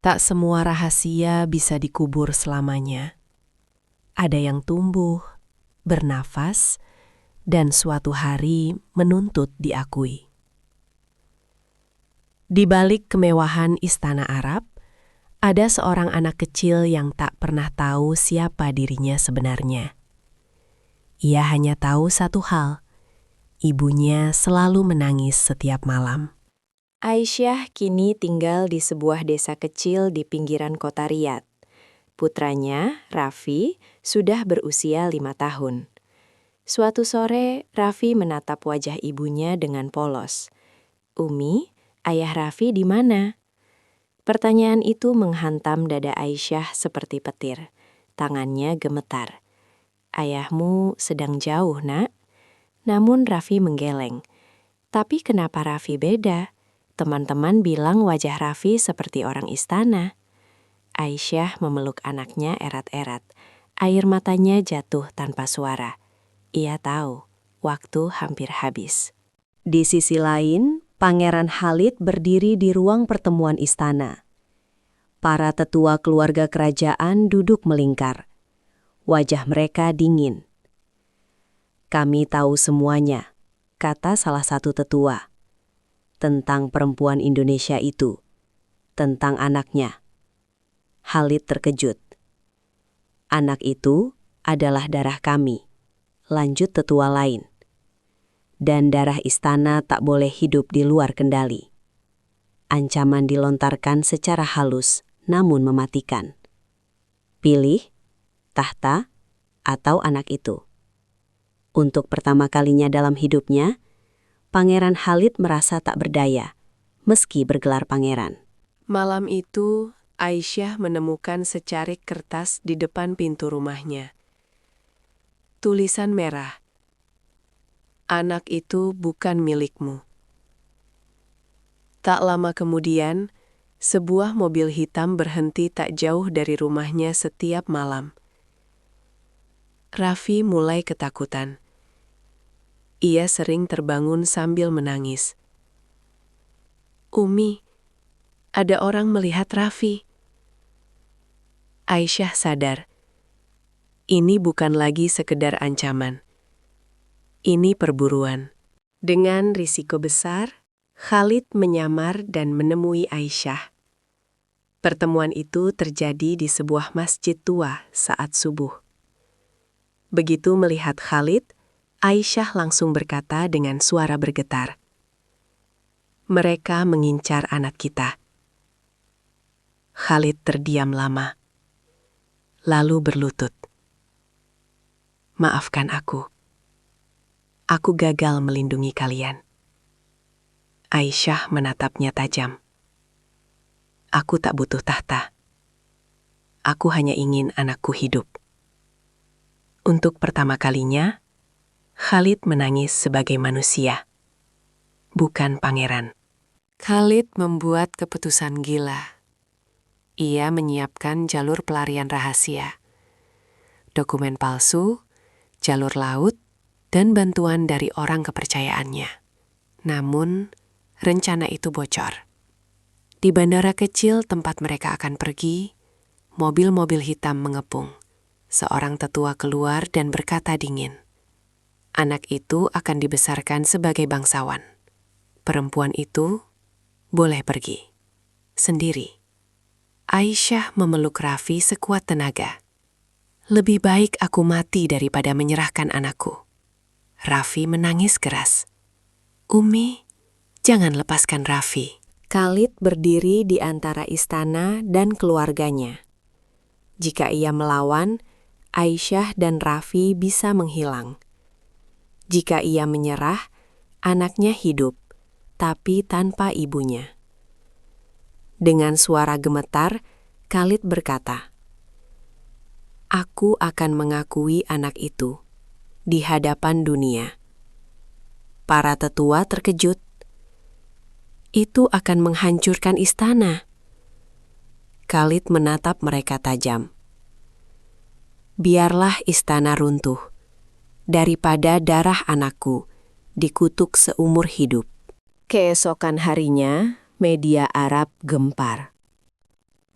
Tak semua rahasia bisa dikubur selamanya. Ada yang tumbuh, bernafas, dan suatu hari menuntut diakui. Di balik kemewahan istana Arab, ada seorang anak kecil yang tak pernah tahu siapa dirinya sebenarnya. Ia hanya tahu satu hal, ibunya selalu menangis setiap malam. Aisyah kini tinggal di sebuah desa kecil di pinggiran kota Riyadh. Putranya, Raffi, sudah berusia 5 tahun. Suatu sore, Raffi menatap wajah ibunya dengan polos. "Umi, ayah Raffi di mana?" Pertanyaan itu menghantam dada Aisyah seperti petir. Tangannya gemetar. "Ayahmu sedang jauh, Nak." Namun Raffi menggeleng. "Tapi kenapa Raffi beda? Teman-teman bilang wajah Raffi seperti orang istana." Aisyah memeluk anaknya erat-erat. Air matanya jatuh tanpa suara. Ia tahu, waktu hampir habis. Di sisi lain, Pangeran Khalid berdiri di ruang pertemuan istana. Para tetua keluarga kerajaan duduk melingkar. Wajah mereka dingin. "Kami tahu semuanya," kata salah satu tetua. "Tentang perempuan Indonesia itu. Tentang anaknya." Khalid terkejut. "Anak itu adalah darah kami," lanjut tetua lain. "Dan darah istana tak boleh hidup di luar kendali." Ancaman dilontarkan secara halus, namun mematikan. Pilih, tahta, atau anak itu. Untuk pertama kalinya dalam hidupnya, Pangeran Khalid merasa tak berdaya, meski bergelar pangeran. Malam itu, Aisyah menemukan secarik kertas di depan pintu rumahnya. Tulisan merah. "Anak itu bukan milikmu." Tak lama kemudian, sebuah mobil hitam berhenti tak jauh dari rumahnya setiap malam. Raffi mulai ketakutan. Ia sering terbangun sambil menangis. "Umi, ada orang melihat Raffi." Aisyah sadar. Ini bukan lagi sekedar ancaman. Ini perburuan. Dengan risiko besar, Khalid menyamar dan menemui Aisyah. Pertemuan itu terjadi di sebuah masjid tua saat subuh. Begitu melihat Khalid, Aisyah langsung berkata dengan suara bergetar, "Mereka mengincar anak kita." Khalid terdiam lama, lalu berlutut. "Maafkan aku. Aku gagal melindungi kalian." Aisyah menatapnya tajam. "Aku tak butuh tahta. Aku hanya ingin anakku hidup." Untuk pertama kalinya, Khalid menangis sebagai manusia, bukan pangeran. Khalid membuat keputusan gila. Ia menyiapkan jalur pelarian rahasia, dokumen palsu, jalur laut, dan bantuan dari orang kepercayaannya. Namun, rencana itu bocor. Di bandara kecil tempat mereka akan pergi, mobil-mobil hitam mengepung. Seorang tetua keluar dan berkata dingin, "Anak itu akan dibesarkan sebagai bangsawan. Perempuan itu boleh pergi sendiri." Aisyah memeluk Raffi sekuat tenaga. "Lebih baik aku mati daripada menyerahkan anakku." Raffi menangis keras. "Umi, jangan lepaskan Raffi." Khalid berdiri di antara istana dan keluarganya. Jika ia melawan, Aisyah dan Raffi bisa menghilang. Jika ia menyerah, anaknya hidup, tapi tanpa ibunya. Dengan suara gemetar, Khalid berkata, "Aku akan mengakui anak itu di hadapan dunia." Para tetua terkejut. "Itu akan menghancurkan istana." Khalid menatap mereka tajam. "Biarlah istana runtuh, daripada darah anakku dikutuk seumur hidup." Keesokan harinya, media Arab gempar.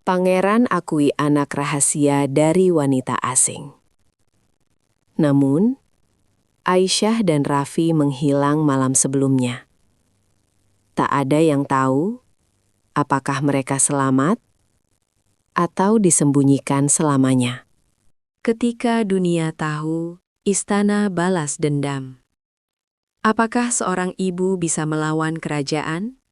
Pangeran akui anak rahasia dari wanita asing. Namun, Aisyah dan Raffi menghilang malam sebelumnya. Tak ada yang tahu apakah mereka selamat atau disembunyikan selamanya. Ketika dunia tahu, istana balas dendam. Apakah seorang ibu bisa melawan kerajaan?